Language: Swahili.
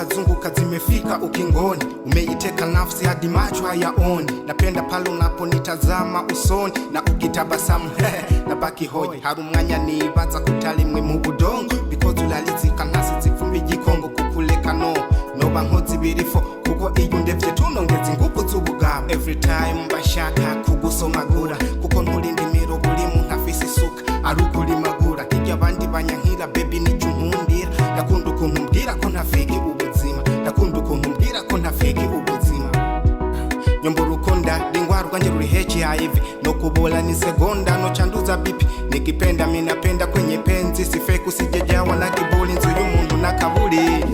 zunguka zimefika ukingoni, umeiteka nafsi hadi macho hayaoni. Napenda pale unaponitazama usoni na ukitabasamu nabaki hoi. Hari umwanya nibaza kutarimwe mu budongo, because ulalizika ntasi zipfumbi igikongo kukuleka noba nkozi birifo, kuko iyo ndevye tunongeza ingufu z'ubugabo. Every time mbashaka kugusomagura, kuko nturindi miro buri muntu afise isuka ari ukurimagura. Hirya abandi banyankira baby nico nkundira, ndakunda ukuntu mbwira ko ntafiki ubuzima, ndakunda ukuntu mbwira ko ntafiki ubuzima. Nyombo rukonda lingwaru kanje ruri hechi hivi, no kubola ni segonda no chanduza bipi. Nikipenda mimi napenda kwenye penzi, si fake usijejawa na kibuli, nzu y'umuntu na kaburi.